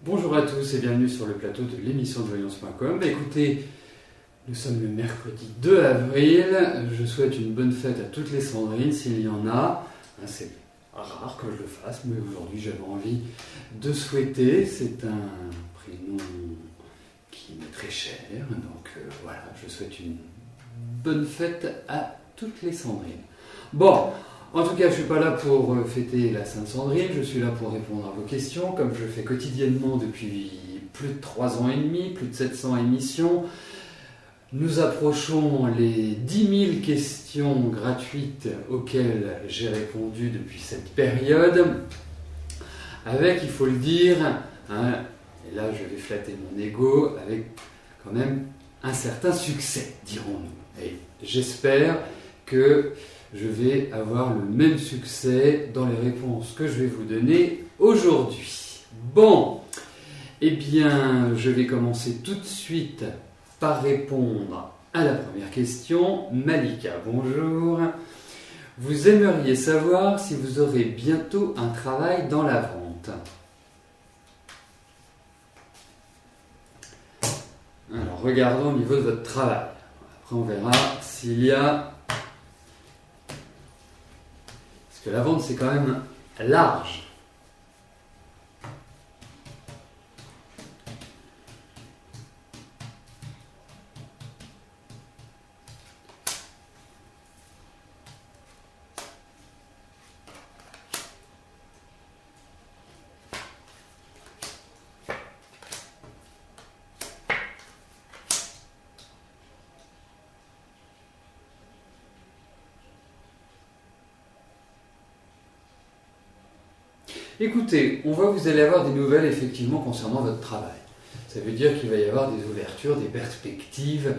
Bonjour à tous et bienvenue sur le plateau de l'émission de voyance.com. Écoutez, nous sommes le mercredi 2 avril. Je souhaite une bonne fête à toutes les Sandrines s'il y en a. C'est rare que je le fasse, mais aujourd'hui j'avais envie de souhaiter. C'est un prénom qui m'est très cher. Donc voilà, je souhaite une bonne fête à toutes les Sandrines. Bon, en tout cas, je ne suis pas là pour fêter la Sainte Sandrine, je suis là pour répondre à vos questions, comme je le fais quotidiennement depuis plus de 3 ans et demi, plus de 700 émissions. Nous approchons les 10 000 questions gratuites auxquelles j'ai répondu depuis cette période, avec, il faut le dire, et là je vais flatter mon ego, avec quand même un certain succès, dirons-nous. Et j'espère que je vais avoir le même succès dans les réponses que je vais vous donner aujourd'hui. Bon, eh bien, je vais commencer tout de suite par répondre à la première question. Malika, bonjour. Vous aimeriez savoir si vous aurez bientôt un travail dans la vente. Alors, regardons au niveau de votre travail. Après, on verra s'il y a... Parce que la vente, c'est quand même large. Écoutez, vous allez avoir des nouvelles effectivement concernant votre travail. Ça veut dire qu'il va y avoir des ouvertures, des perspectives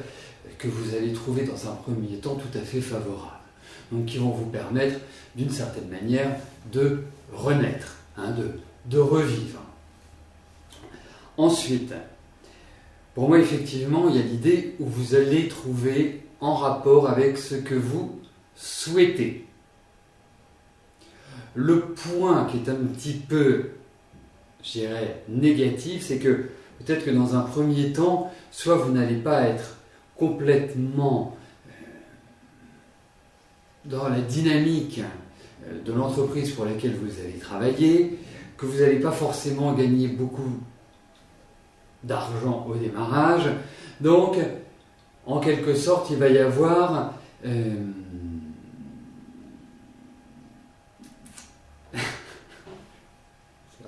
que vous allez trouver dans un premier temps tout à fait favorables. Donc qui vont vous permettre d'une certaine manière de renaître, de revivre. Ensuite, pour moi effectivement, il y a l'idée où vous allez trouver en rapport avec ce que vous souhaitez. Le point qui est un petit peu, je dirais, négatif, c'est que peut-être que dans un premier temps, soit vous n'allez pas être complètement dans la dynamique de l'entreprise pour laquelle vous allez travailler, que vous n'allez pas forcément gagner beaucoup d'argent au démarrage. Donc, en quelque sorte, il va y avoir...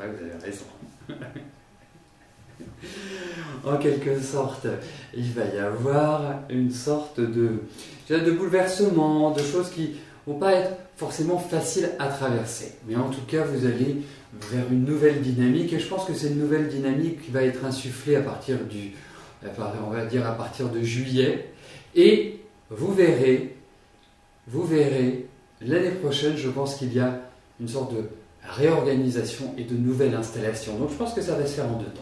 vous avez raison. En quelque sorte, il va y avoir une sorte de bouleversement, de choses qui ne vont pas être forcément faciles à traverser. Mais en tout cas, vous allez vers une nouvelle dynamique, et je pense que c'est une nouvelle dynamique qui va être insufflée à partir à partir de juillet. Et vous verrez, l'année prochaine, je pense qu'il y a une sorte de réorganisation et de nouvelles installations. Donc je pense que ça va se faire en 2 temps.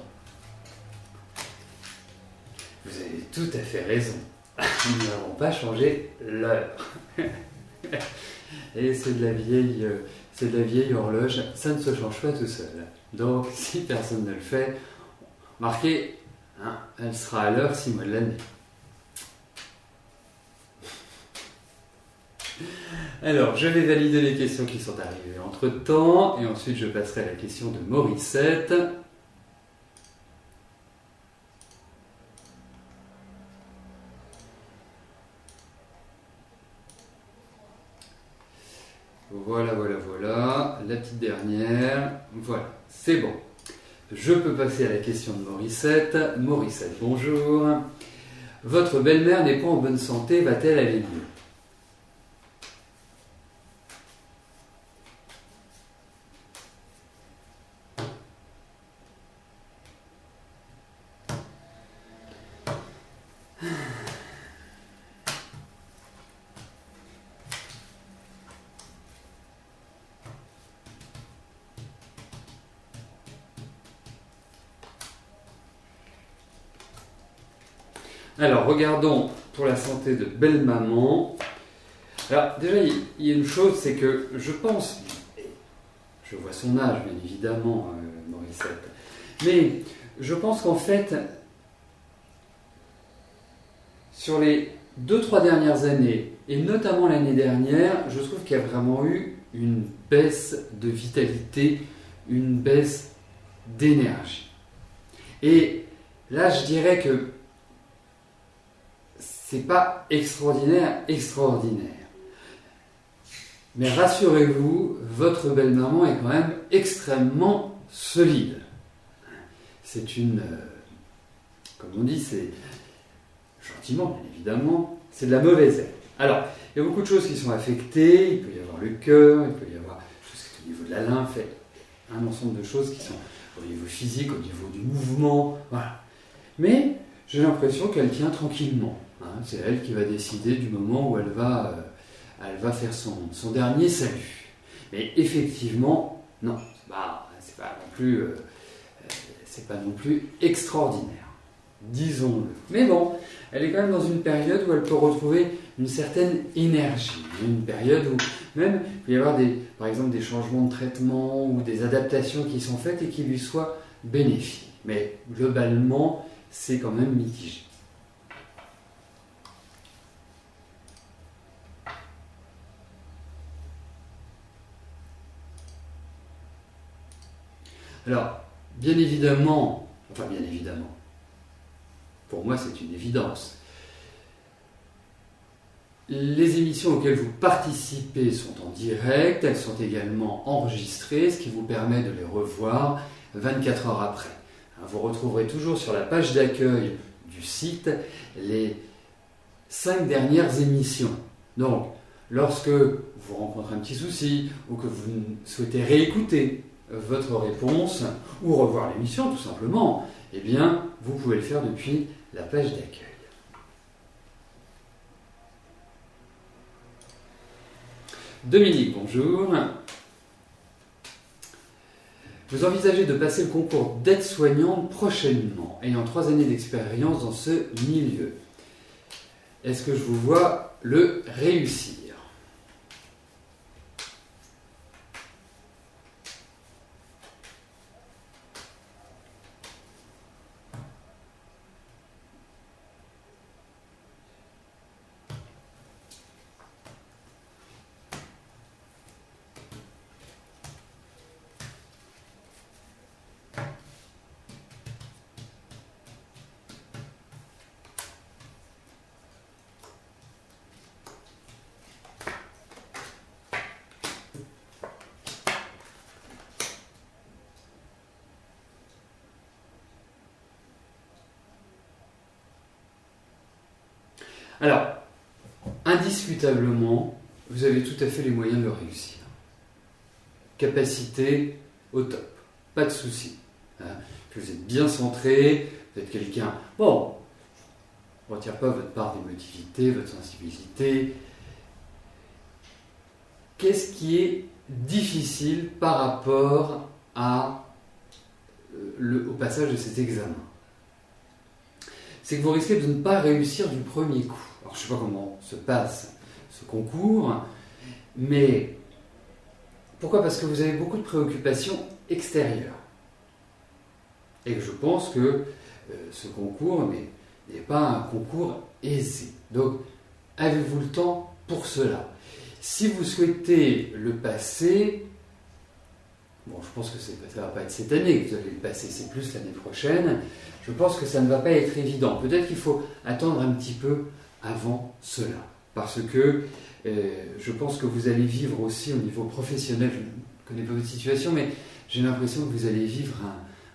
Vous avez tout à fait raison. Nous n'avons pas changé l'heure. Et c'est de la vieille horloge. Ça ne se change pas tout seul. Donc si personne ne le fait, marquez, elle sera à l'heure 6 mois de l'année. Alors, je vais valider les questions qui sont arrivées entre-temps, et ensuite je passerai à la question de Morissette. Voilà, la petite dernière. Voilà, c'est bon. Je peux passer à la question de Morissette. Morissette, bonjour. Votre belle-mère n'est pas en bonne santé, va-t-elle aller mieux ? Alors, regardons pour la santé de belle-maman. Alors, déjà, il y a une chose, c'est que je pense, je vois son âge, bien évidemment, Morissette, Mais je pense qu'en fait, sur les 2-3 dernières années, et notamment l'année dernière, je trouve qu'il y a vraiment eu une baisse de vitalité, une baisse d'énergie. Et là, je dirais que c'est pas extraordinaire. Mais rassurez-vous, votre belle-maman est quand même extrêmement solide. C'est une... comme on dit, c'est... gentiment, bien évidemment, c'est de la mauvaise herbe. Alors, il y a beaucoup de choses qui sont affectées. Il peut y avoir le cœur, il peut y avoir tout ce qui est au niveau de la lymphe, un ensemble de choses qui sont au niveau physique, au niveau du mouvement. Voilà. Mais j'ai l'impression qu'elle tient tranquillement. C'est elle qui va décider du moment où elle va faire son dernier salut. Mais effectivement, non, c'est pas non plus extraordinaire, disons-le. Mais bon, elle est quand même dans une période où elle peut retrouver une certaine énergie, une période où même il peut y avoir par exemple des changements de traitement ou des adaptations qui sont faites et qui lui soient bénéfiques. Mais globalement, c'est quand même mitigé. Alors, bien évidemment, pour moi c'est une évidence, les émissions auxquelles vous participez sont en direct, elles sont également enregistrées, ce qui vous permet de les revoir 24 heures après. Vous retrouverez toujours sur la page d'accueil du site les 5 dernières émissions. Donc, lorsque vous rencontrez un petit souci ou que vous souhaitez réécouter votre réponse ou revoir l'émission tout simplement, eh bien, vous pouvez le faire depuis la page d'accueil. Dominique, bonjour. Vous envisagez de passer le concours d'aide-soignante prochainement, ayant 3 années d'expérience dans ce milieu. Est-ce que je vous vois le réussir ? Alors, indiscutablement, vous avez tout à fait les moyens de le réussir. Capacité au top, pas de souci. Vous êtes bien centré, vous êtes quelqu'un... Bon, on ne retire pas votre part d'émotivité, votre sensibilité. Qu'est-ce qui est difficile par rapport au passage de cet examen ? C'est que vous risquez de ne pas réussir du premier coup. Alors, je ne sais pas comment se passe ce concours, mais pourquoi ? Parce que vous avez beaucoup de préoccupations extérieures. Et que je pense que ce concours n'est pas un concours aisé. Donc, avez-vous le temps pour cela ? Si vous souhaitez le passer, bon, je pense que ça ne va pas être cette année que vous allez le passer, c'est plus l'année prochaine. Je pense que ça ne va pas être évident. Peut-être qu'il faut attendre un petit peu avant cela. Parce que je pense que vous allez vivre aussi au niveau professionnel, je ne connais pas votre situation, mais j'ai l'impression que vous allez vivre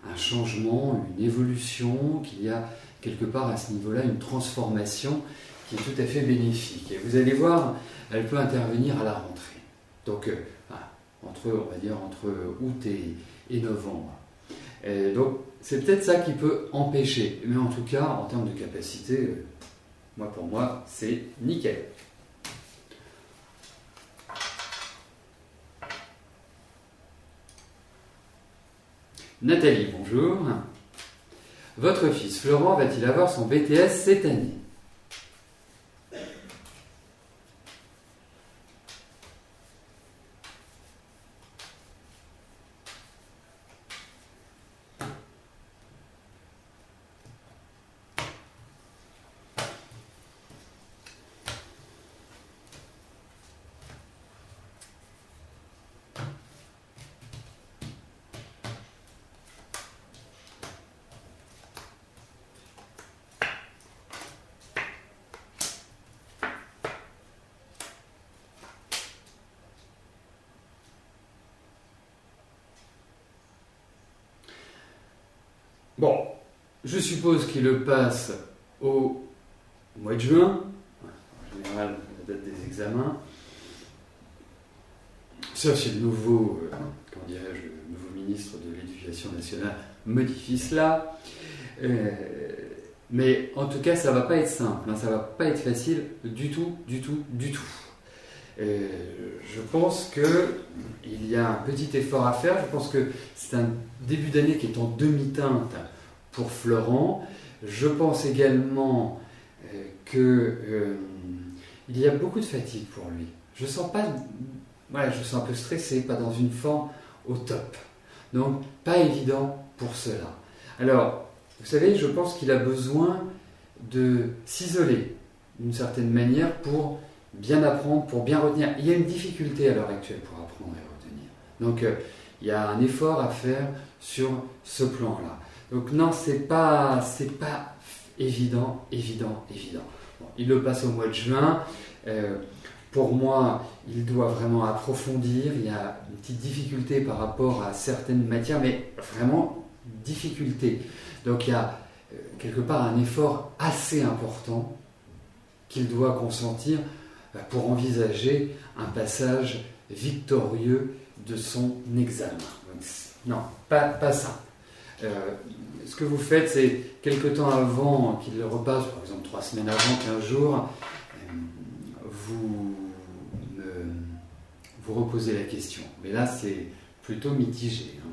un changement, une évolution, qu'il y a quelque part à ce niveau-là une transformation qui est tout à fait bénéfique. Et vous allez voir, elle peut intervenir à la rentrée. Donc, entre août et novembre. Donc, c'est peut-être ça qui peut empêcher. Mais en tout cas, en termes de capacité, pour moi, c'est nickel. Nathalie, bonjour. Votre fils Florent va-t-il avoir son BTS cette année ? Bon, je suppose qu'il le passe au mois de juin, en général la date des examens, sauf si le nouveau, comment dirais-je, le nouveau ministre de l'Éducation nationale modifie cela. Mais en tout cas, ça va pas être simple, hein, ça va pas être facile du tout, du tout, du tout. Je pense qu'il y a un petit effort à faire. Je pense que c'est un début d'année qui est en demi-teinte pour Florent. Je pense également qu'il y a beaucoup de fatigue pour lui. Je sens pas, voilà, je sens un peu stressé, pas dans une forme au top. Donc, pas évident pour cela. Alors, vous savez, je pense qu'il a besoin de s'isoler d'une certaine manière pour bien apprendre, pour bien retenir. Il y a une difficulté à l'heure actuelle pour apprendre et retenir. Donc, il y a un effort à faire sur ce plan-là. Donc, non, c'est pas évident. Bon, il le passe au mois de juin. Pour moi, il doit vraiment approfondir. Il y a une petite difficulté par rapport à certaines matières, mais vraiment difficulté. Donc il y a quelque part un effort assez important qu'il doit consentir pour envisager un passage victorieux de son examen. Donc, non, pas ça. Ce que vous faites, c'est quelque temps avant qu'il le repasse, par exemple 3 semaines avant, 15 jours, vous reposez la question. Mais là, c'est plutôt mitigé. Hein.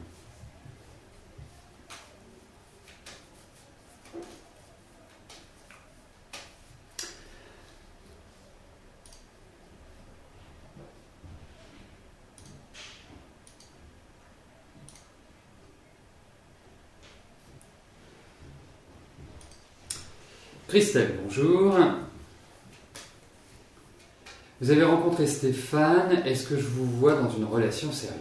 Christelle, bonjour. Vous avez rencontré Stéphane, est-ce que je vous vois dans une relation sérieuse ?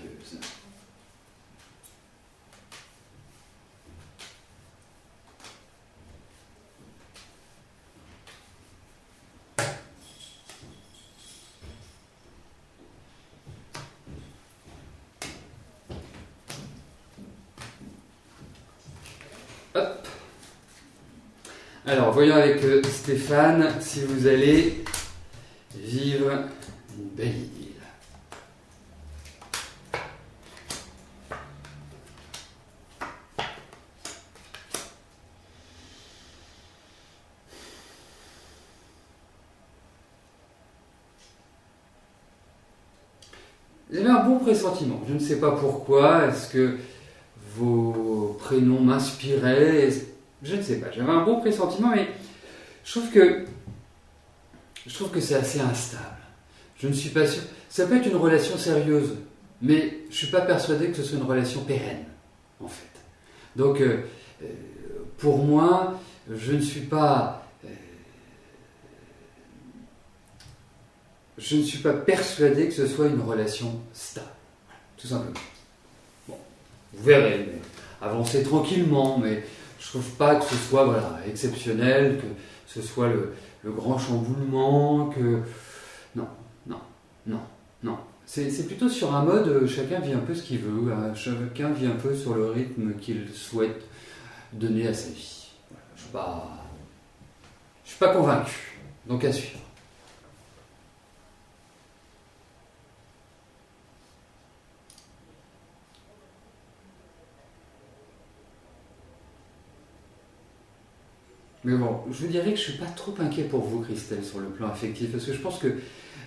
Hop. Alors, voyons avec Stéphane si vous allez vivre une belle idylle. Vous avez un bon pressentiment. Je ne sais pas pourquoi. Est-ce que vos prénoms m'inspiraient ? Je ne sais pas. J'avais un bon pressentiment, mais je trouve que c'est assez instable. Je ne suis pas sûr. Ça peut être une relation sérieuse, mais je ne suis pas persuadé que ce soit une relation pérenne, en fait. Donc, pour moi, je ne suis pas persuadé que ce soit une relation stable. Tout simplement. Bon, vous verrez, mais avancez tranquillement, mais je ne trouve pas que ce soit exceptionnel, que ce soit le grand chamboulement, que... Non. C'est plutôt sur un mode, chacun vit un peu ce qu'il veut, chacun vit un peu sur le rythme qu'il souhaite donner à sa vie. Voilà, je suis pas convaincu, donc à suivre. Mais bon, je vous dirais que je ne suis pas trop inquiet pour vous, Christelle, sur le plan affectif, parce que je pense que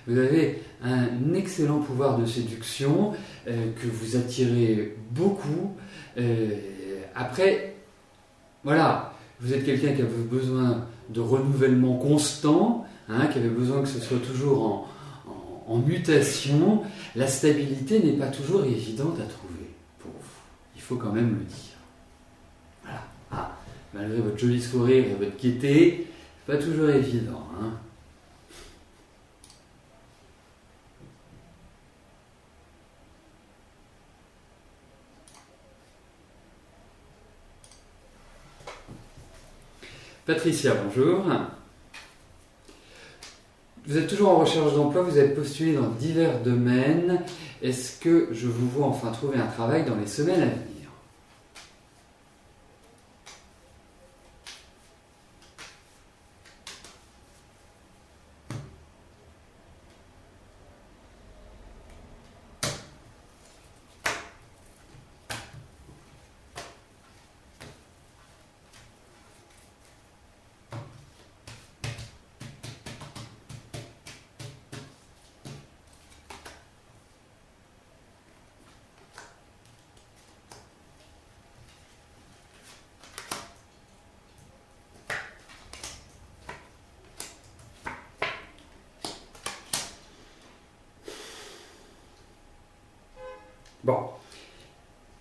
vous avez un excellent pouvoir de séduction, que vous attirez beaucoup. Après, voilà, vous êtes quelqu'un qui avait besoin de renouvellement constant, hein, qui avait besoin que ce soit toujours en mutation. La stabilité n'est pas toujours évidente à trouver pour vous. Il faut quand même le dire. Voilà. Ah, malgré votre joli sourire et votre gaieté, c'est pas toujours évident, hein. Patricia, bonjour. Vous êtes toujours en recherche d'emploi, vous avez postulé dans divers domaines. Est-ce que je vous vois enfin trouver un travail dans les semaines à venir ?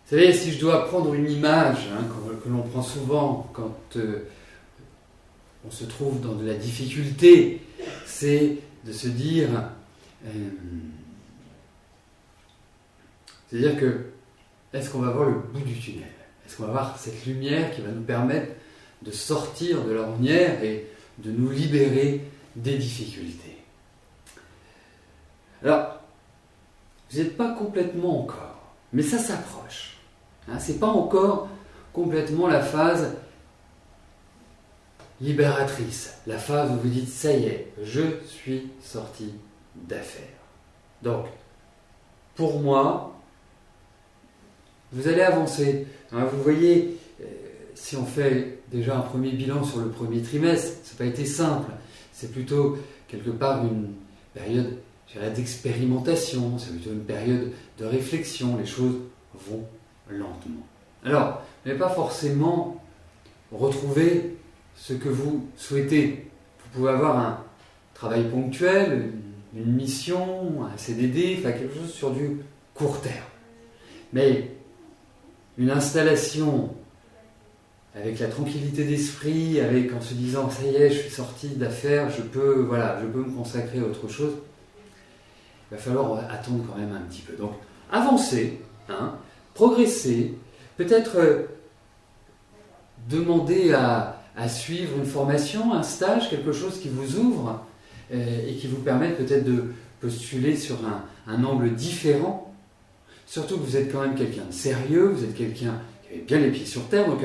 Vous savez, si je dois prendre une image que l'on prend souvent quand on se trouve dans de la difficulté, c'est de se dire, c'est-à-dire que est-ce qu'on va voir le bout du tunnel? Est-ce qu'on va voir cette lumière qui va nous permettre de sortir de l'ornière et de nous libérer des difficultés? Alors, vous n'êtes pas complètement encore, mais ça s'approche. C'est pas encore complètement la phase libératrice, la phase où vous dites ça y est, je suis sorti d'affaires. Donc, pour moi, vous allez avancer. Vous voyez, si on fait déjà un premier bilan sur le premier trimestre, ça n'a pas été simple. C'est plutôt quelque part une période, je dirais, d'expérimentation, c'est plutôt une période de réflexion. Les choses vont lentement. Alors, vous n'allez pas forcément retrouver ce que vous souhaitez. Vous pouvez avoir un travail ponctuel, une mission, un CDD, enfin quelque chose sur du court terme. Mais une installation avec la tranquillité d'esprit, avec en se disant ça y est, je suis sorti d'affaires, je peux me consacrer à autre chose, il va falloir attendre quand même un petit peu. Donc, avancez, progresser, peut-être demander à suivre une formation, un stage, quelque chose qui vous ouvre et qui vous permette peut-être de postuler sur un angle différent. Surtout que vous êtes quand même quelqu'un de sérieux, vous êtes quelqu'un qui avait bien les pieds sur terre, donc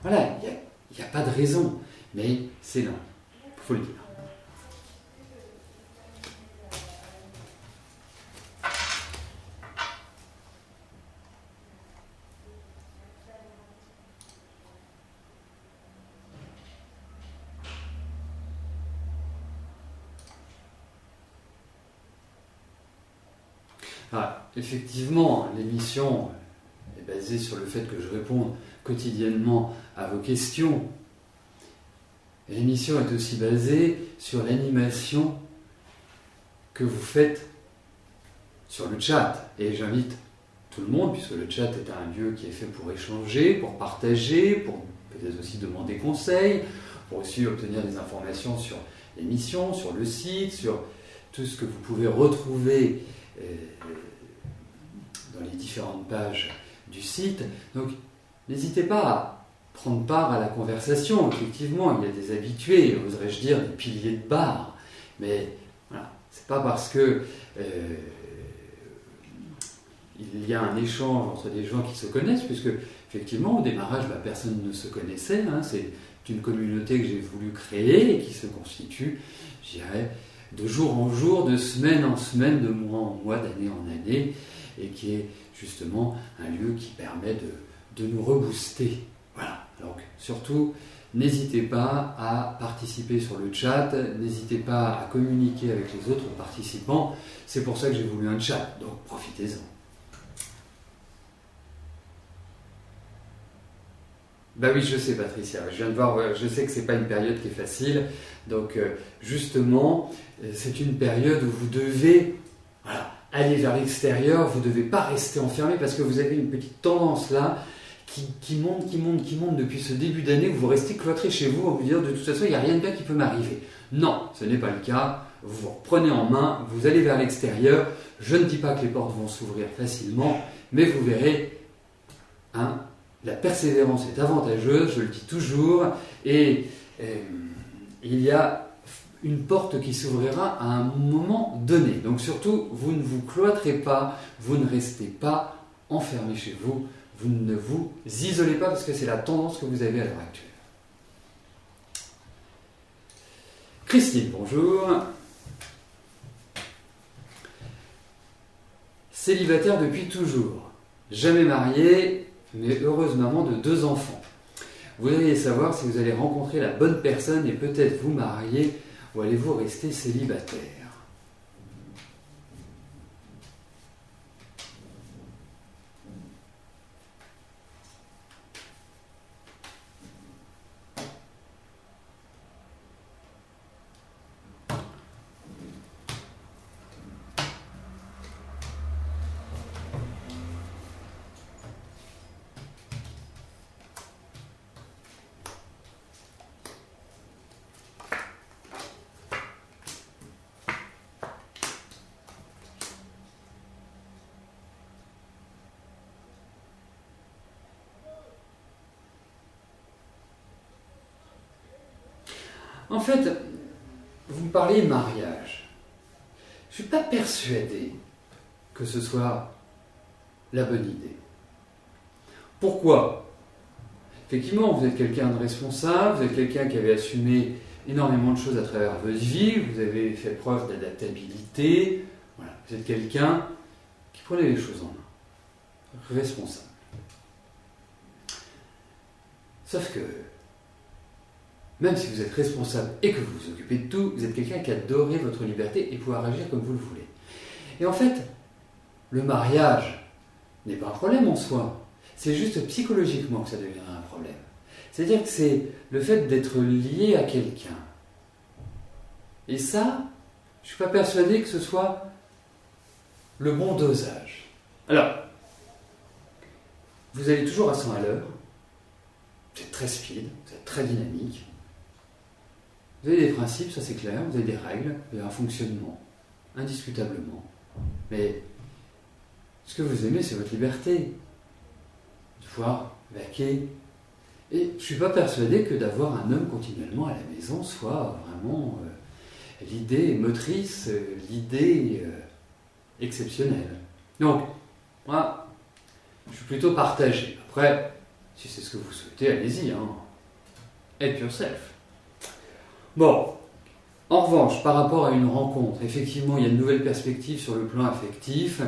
voilà, il n'y a pas de raison, mais c'est lent, il faut le dire. Effectivement, l'émission est basée sur le fait que je réponde quotidiennement à vos questions. Et l'émission est aussi basée sur l'animation que vous faites sur le chat. Et j'invite tout le monde, puisque le chat est un lieu qui est fait pour échanger, pour partager, pour peut-être aussi demander conseil, pour aussi obtenir des informations sur l'émission, sur le site, sur tout ce que vous pouvez retrouver dans les différentes pages du site. Donc, n'hésitez pas à prendre part à la conversation. Effectivement, il y a des habitués, oserais-je dire, des piliers de bar. Mais voilà, c'est pas parce que il y a un échange entre des gens qui se connaissent, puisque effectivement, au démarrage, personne ne se connaissait. C'est une communauté que j'ai voulu créer et qui se constitue, je dirais, de jour en jour, de semaine en semaine, de mois en mois, d'année en année, et qui est justement un lieu qui permet de nous rebooster. Voilà, donc surtout, n'hésitez pas à participer sur le chat, n'hésitez pas à communiquer avec les autres participants, c'est pour ça que j'ai voulu un chat, donc profitez-en. Oui, je sais Patricia, je viens de voir, je sais que c'est pas une période qui est facile, donc justement, c'est une période où vous devez aller vers l'extérieur, vous ne devez pas rester enfermé parce que vous avez une petite tendance là qui monte depuis ce début d'année où vous restez cloîtré chez vous en vous disant de toute façon il n'y a rien de bien qui peut m'arriver. Non, ce n'est pas le cas, vous vous reprenez en main, vous allez vers l'extérieur, je ne dis pas que les portes vont s'ouvrir facilement, mais vous verrez, la persévérance est avantageuse, je le dis toujours, et il y a une porte qui s'ouvrira à un moment donné. Donc surtout, vous ne vous cloîtrez pas, vous ne restez pas enfermé chez vous, vous ne vous isolez pas parce que c'est la tendance que vous avez à l'heure actuelle. Christine, bonjour. Célibataire depuis toujours, jamais mariée, mais heureuse maman de 2 enfants. Vous voudriez savoir si vous allez rencontrer la bonne personne et peut-être vous marier ou allez-vous rester célibataire? En fait, vous me parlez mariage. Je ne suis pas persuadé que ce soit la bonne idée. Pourquoi? Effectivement, vous êtes quelqu'un de responsable, vous êtes quelqu'un qui avait assumé énormément de choses à travers votre vie, vous avez fait preuve d'adaptabilité, voilà. Vous êtes quelqu'un qui prenait les choses en main, responsable. Sauf que, même si vous êtes responsable et que vous vous occupez de tout, vous êtes quelqu'un qui adorait votre liberté et pouvoir agir comme vous le voulez. Et en fait, le mariage n'est pas un problème en soi. C'est juste psychologiquement que ça devient un problème. C'est-à-dire que c'est le fait d'être lié à quelqu'un. Et ça, je ne suis pas persuadé que ce soit le bon dosage. Alors, vous allez toujours à 100 à l'heure, vous êtes très speed, vous êtes très dynamique, vous avez des principes, ça c'est clair, vous avez des règles, vous avez un fonctionnement, indiscutablement. Mais ce que vous aimez, c'est votre liberté, de pouvoir vaquer. Et je ne suis pas persuadé que d'avoir un homme continuellement à la maison soit vraiment l'idée motrice, l'idée exceptionnelle. Donc, moi, je suis plutôt partagé. Après, si c'est ce que vous souhaitez, allez-y. Help yourself. Bon, en revanche, par rapport à une rencontre, effectivement, il y a de nouvelles perspectives sur le plan affectif.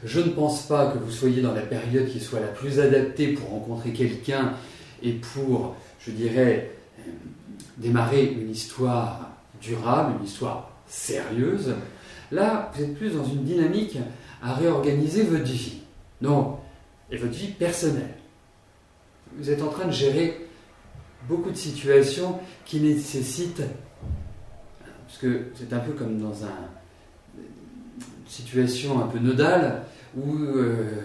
Je ne pense pas que vous soyez dans la période qui soit la plus adaptée pour rencontrer quelqu'un et pour, je dirais, démarrer une histoire durable, une histoire sérieuse. Là, vous êtes plus dans une dynamique à réorganiser votre vie. Donc, et votre vie personnelle. Vous êtes en train de gérer beaucoup de situations qui nécessitent, parce que c'est un peu comme dans une situation un peu nodale, où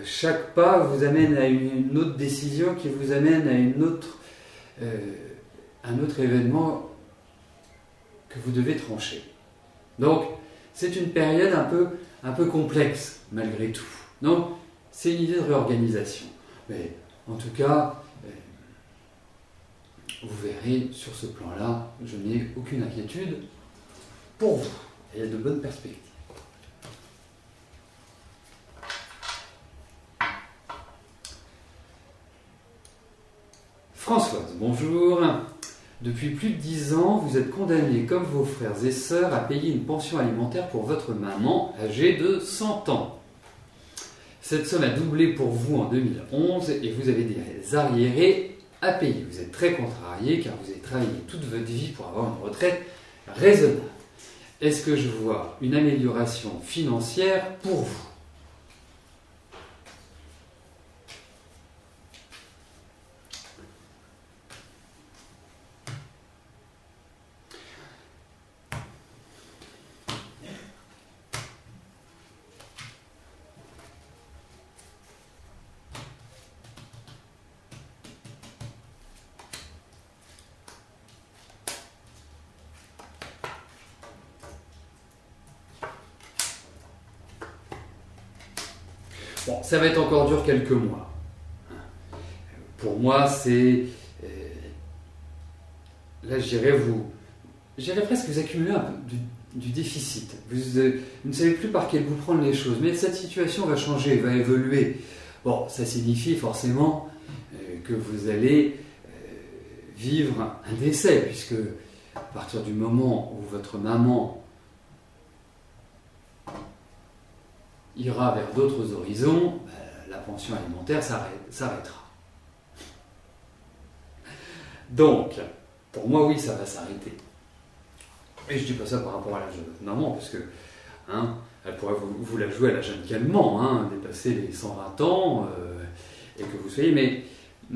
chaque pas vous amène à une autre décision qui vous amène à un autre événement que vous devez trancher. Donc, c'est une période un peu complexe, malgré tout. Donc, c'est une idée de réorganisation. Mais en tout cas, vous verrez, sur ce plan-là, je n'ai aucune inquiétude pour vous. Il y a de bonnes perspectives. Françoise, bonjour. Depuis plus de 10 ans, vous êtes condamnée, comme vos frères et sœurs, à payer une pension alimentaire pour votre maman, âgée de 100 ans. Cette somme a doublé pour vous en 2011 et vous avez des arriérés à payer. Vous êtes très contrarié car vous avez travaillé toute votre vie pour avoir une retraite raisonnable. Est-ce que je vois une amélioration financière pour vous ? Bon, ça va être encore dur quelques mois. Pour moi, c'est... là, je dirais presque que vous accumulez un peu du déficit. Vous ne savez plus par quel bout prendre les choses. Mais cette situation va changer, va évoluer. Bon, ça signifie forcément que vous allez vivre un décès, puisque à partir du moment où votre maman ira vers d'autres horizons, la pension alimentaire s'arrêtera. Donc, pour moi, oui, ça va s'arrêter. Et je ne dis pas ça par rapport à l'âge de votre maman, parce que elle pourrait vous la jouer à la jeune calmement, dépasser les 120 ans, et que vous soyez... Mais je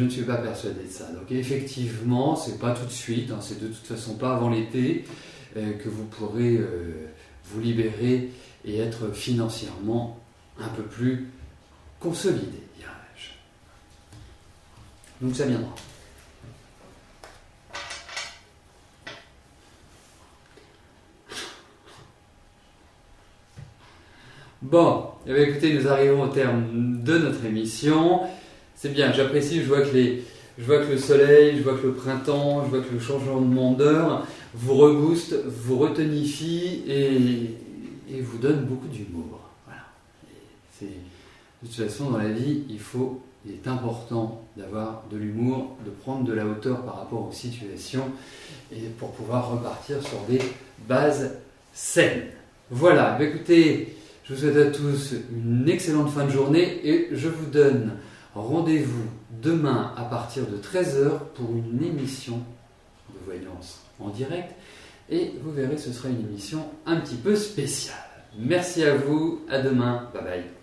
ne suis pas persuadé de ça. Donc effectivement, c'est pas tout de suite, c'est de toute façon pas avant l'été que vous pourrez vous libérer et être financièrement un peu plus consolidé, dirais-je. Donc ça viendra. Bon, eh bien, écoutez, nous arrivons au terme de notre émission. C'est bien, j'apprécie, je vois que Je vois que le soleil, je vois que le printemps, je vois que le changement d'heure vous rebooste, vous retonifie et vous donne beaucoup d'humour. Voilà. De toute façon, dans la vie, il est important d'avoir de l'humour, de prendre de la hauteur par rapport aux situations et pour pouvoir repartir sur des bases saines. Voilà, écoutez, je vous souhaite à tous une excellente fin de journée et je vous donne rendez-vous demain à partir de 13 h pour une émission de voyance en direct et vous verrez, ce sera une émission un petit peu spéciale. Merci à vous, à demain, bye bye.